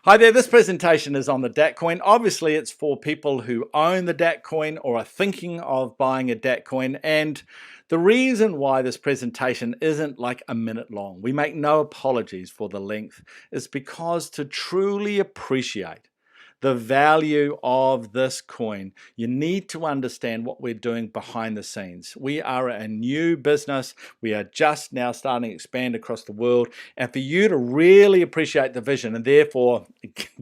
Hi there, this presentation is on the DAC coin. Obviously, it's for people who own the DAC coin or are thinking of buying a DAC coin. And the reason why this presentation isn't like a minute long, we make no apologies for the length, is because to truly appreciate the value of this coin, you need to understand what we're doing behind the scenes. We are a new business. We are just now starting to expand across the world. And for you to really appreciate the vision and therefore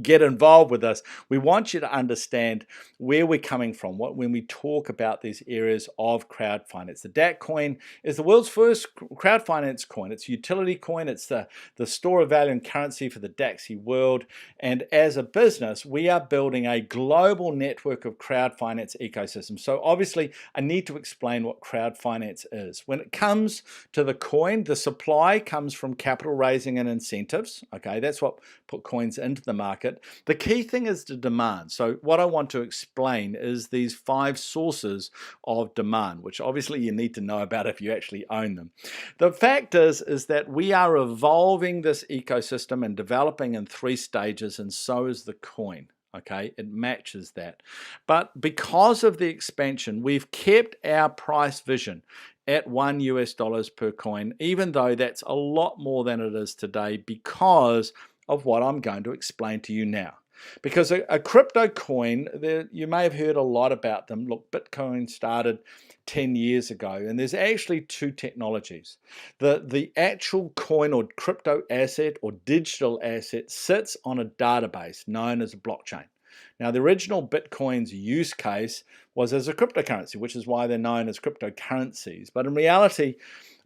get involved with us, we want you to understand where we're coming from when we talk about these areas of crowd finance. The DAC coin is the world's first crowd finance coin. It's a utility coin. It's the store of value and currency for the Dacxi world. And as a business, we are building a global network of crowd finance ecosystems. So obviously, I need to explain what crowd finance is. When it comes to the coin, the supply comes from capital raising and incentives. Okay, that's what put coins into the market. The key thing is the demand. So what I want to explain is these 5 sources of demand, which obviously you need to know about if you actually own them. The fact is that we are evolving this ecosystem and developing in 3 stages, and so is the coin. Okay, it matches that. But because of the expansion, we've kept our price vision at $1 per coin, even though that's a lot more than it is today because of what I'm going to explain to you now. Because a crypto coin, you may have heard a lot about them. Look, Bitcoin started 10 years ago, and there's actually 2 technologies. The actual coin or crypto asset or digital asset sits on a database known as a blockchain. Now, the original Bitcoin's use case was as a cryptocurrency, which is why they're known as cryptocurrencies. But in reality,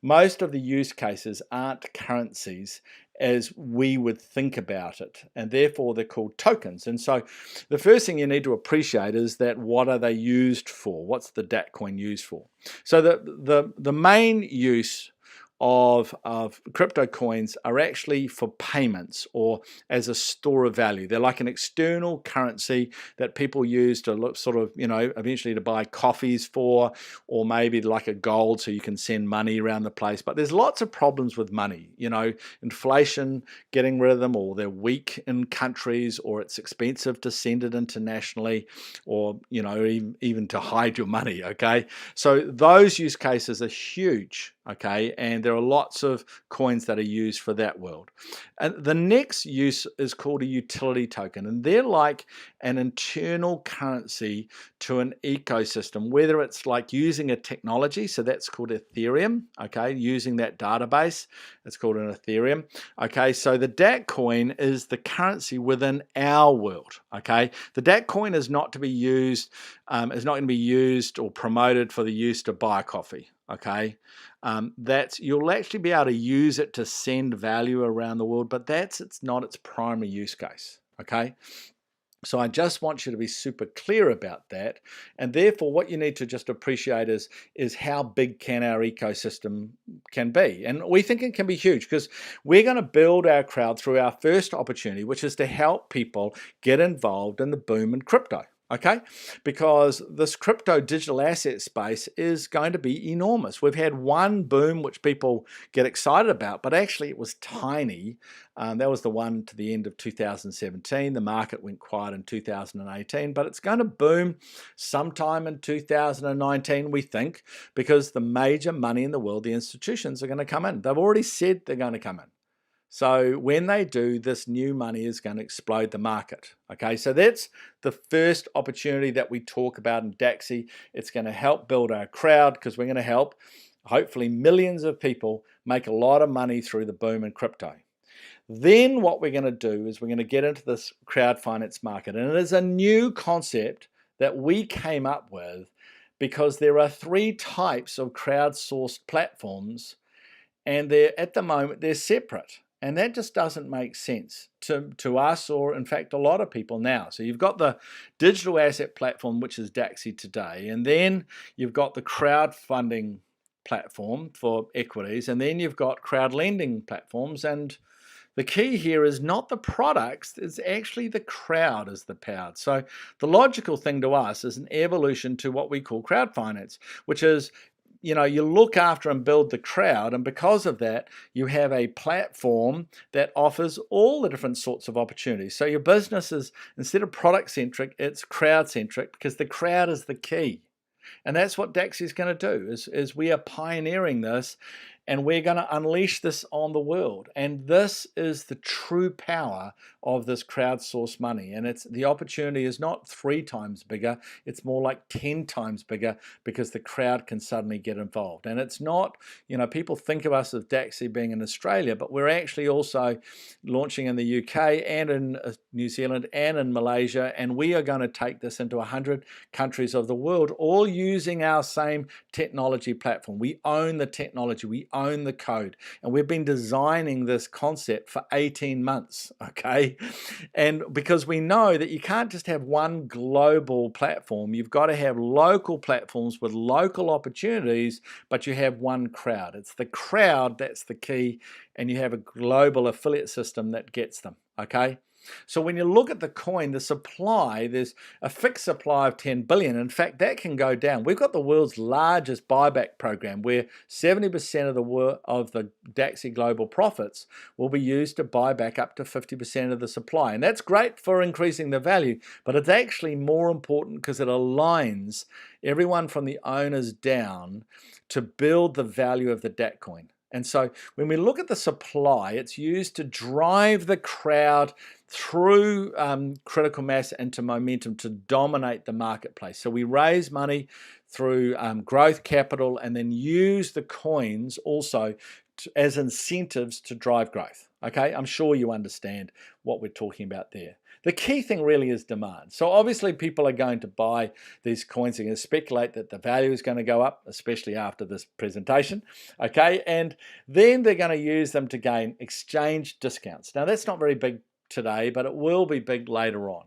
most of the use cases aren't currencies as we would think about it, and therefore they're called tokens. And so the first thing you need to appreciate is that what are they used for? What's the DAC coin used for? So the main use of crypto coins are actually for payments or as a store of value. They're like an external currency that people use to look sort of, eventually to buy coffees for, or maybe like a gold so you can send money around the place. But there's lots of problems with money, inflation, getting rid of them, or they're weak in countries, or it's expensive to send it internationally, or, even to hide your money, okay? So those use cases are huge. Okay, and there are lots of coins that are used for that world. And the next use is called a utility token, and they're like an internal currency to an ecosystem, whether it's like using a technology, so that's called Ethereum, okay, using that database, it's called an Ethereum. Okay, so the DAC coin is the currency within our world, okay? The DAC coin is not to be used, is not going to be used or promoted for the use to buy coffee. Okay, you'll actually be able to use it to send value around the world, but it's not its primary use case. Okay, so I just want you to be super clear about that, and therefore what you need to just appreciate is how big can our ecosystem can be, and we think it can be huge because we're going to build our crowd through our first opportunity, which is to help people get involved in the boom in crypto. Okay, because this crypto digital asset space is going to be enormous. We've had one boom which people get excited about, but actually it was tiny. That was the one to the end of 2017. The market went quiet in 2018, but it's going to boom sometime in 2019, we think, because the major money in the world, the institutions, are going to come in. They've already said they're going to come in. So when they do, this new money is going to explode the market. Okay, so that's the first opportunity that we talk about in Dacxi. It's going to help build our crowd because we're going to help, hopefully, millions of people make a lot of money through the boom in crypto. Then what we're going to do is we're going to get into this crowd finance market. And it is a new concept that we came up with because there are 3 types of crowdsourced platforms, and at the moment they're separate. And that just doesn't make sense to us, or in fact a lot of people now. So you've got the digital asset platform, which is Dacxi today, and then you've got the crowdfunding platform for equities, and then you've got crowd lending platforms. And the key here is not the products, it's actually the crowd is the power. So the logical thing to us is an evolution to what we call crowd finance, which is you look after and build the crowd, and because of that, you have a platform that offers all the different sorts of opportunities. So your business is, instead of product-centric, it's crowd-centric, because the crowd is the key. And that's what Dacxi is going to do, is we are pioneering this, and we're going to unleash this on the world. And this is the true power of this crowdsourced money. And the opportunity is not 3 times bigger, it's more like 10 times bigger, because the crowd can suddenly get involved. And it's not, people think of us as Dacxi being in Australia, but we're actually also launching in the UK and in New Zealand and in Malaysia. And we are going to take this into 100 countries of the world, all using our same technology platform. We own the technology, we own the code, and we've been designing this concept for 18 months, okay? And because we know that you can't just have one global platform, you've got to have local platforms with local opportunities, but you have one crowd. It's the crowd that's the key, and you have a global affiliate system that gets them, okay? So when you look at the coin, the supply, there's a fixed supply of 10 billion. In fact, that can go down. We've got the world's largest buyback program, where 70% of the Dacxi global profits will be used to buy back up to 50% of the supply. And that's great for increasing the value, but it's actually more important because it aligns everyone from the owners down to build the value of the DAC coin. And so when we look at the supply, it's used to drive the crowd through critical mass into momentum to dominate the marketplace. So we raise money through growth capital, and then use the coins also as incentives to drive growth. Okay, I'm sure you understand what we're talking about there. The key thing really is demand. So obviously people are going to buy these coins. They're going to speculate that the value is going to go up, especially after this presentation, okay? And then they're going to use them to gain exchange discounts. Now that's not very big today, but it will be big later on.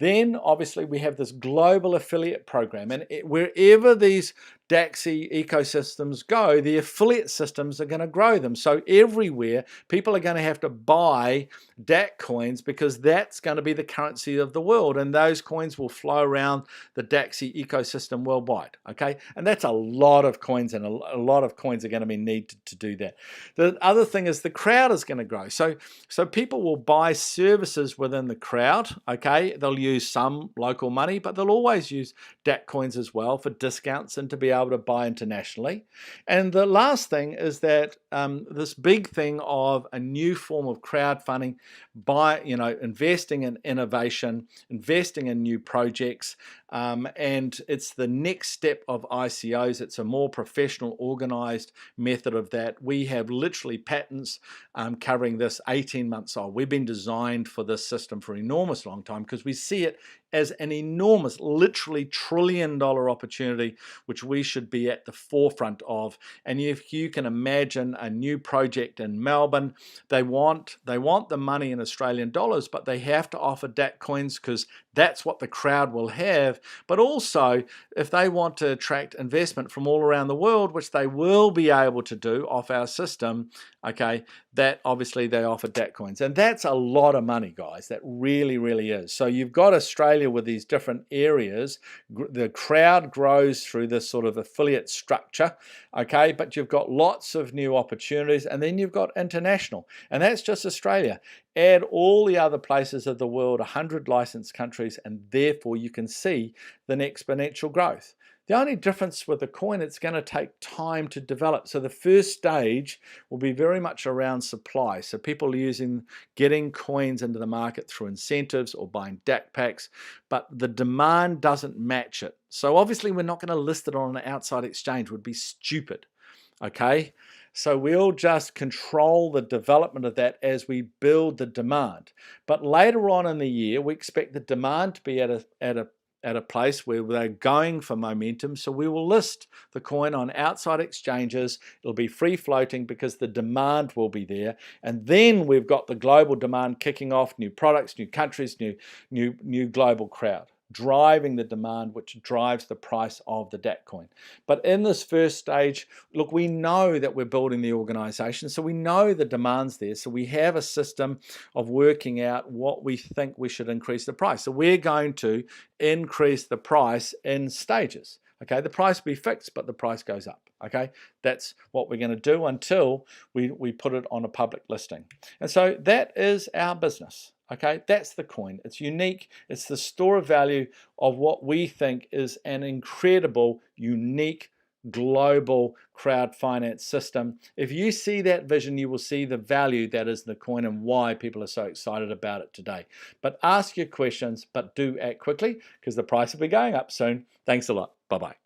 Then obviously we have this global affiliate program, and wherever these Dacxi ecosystems go, the affiliate systems are going to grow them. So everywhere people are going to have to buy DAC coins, because that's going to be the currency of the world, and those coins will flow around the Dacxi ecosystem worldwide, okay? And that's a lot of coins, and a lot of coins are going to be needed to do that. The other thing is the crowd is going to grow. So people will buy services within the crowd, okay? They'll use some local money, but they'll always use DAC coins as well for discounts and to be able to buy internationally. And the last thing is that this big thing of a new form of crowdfunding, investing in innovation, investing in new projects, and it's the next step of ICOs. It's a more professional, organized method of that. We have literally patents covering this 18 months old. We've been designed for this system for an enormous long time, because we see it as an enormous, literally $1 trillion opportunity, which we should be at the forefront of. And if you can imagine a new project in Melbourne, they want the money in Australian dollars, but they have to offer DAC coins, because that's what the crowd will have. But also, if they want to attract investment from all around the world, which they will be able to do off our system, okay, that obviously they offer DAC coins. And that's a lot of money, guys. That really, really is. So you've got Australia with these different areas. The crowd grows through this sort of affiliate structure, okay, but you've got lots of new opportunities, and then you've got international, and that's just Australia. Add all the other places of the world, 100 licensed countries, and therefore you can see the exponential growth. The only difference with the coin, it's going to take time to develop. So the first stage will be very much around supply. So people getting coins into the market through incentives or buying DAC packs, but the demand doesn't match it. So obviously we're not going to list it on an outside exchange. It would be stupid, okay? So we'll just control the development of that as we build the demand. But later on in the year, we expect the demand to be at a place where they're going for momentum. So we will list the coin on outside exchanges. It'll be free floating because the demand will be there. And then we've got the global demand kicking off, new products, new countries, new global crowd, driving the demand, which drives the price of the DAC coin. But in this first stage, look, we know that we're building the organization, so we know the demand's there. So we have a system of working out what we think we should increase the price. So we're going to increase the price in stages. Okay, the price will be fixed, but the price goes up. Okay, that's what we're going to do until we put it on a public listing. And so that is our business. Okay, that's the coin. It's unique. It's the store of value of what we think is an incredible, unique, global crowd finance system. If you see that vision, you will see the value that is the coin and why people are so excited about it today. But ask your questions, but do act quickly because the price will be going up soon. Thanks a lot. Bye-bye.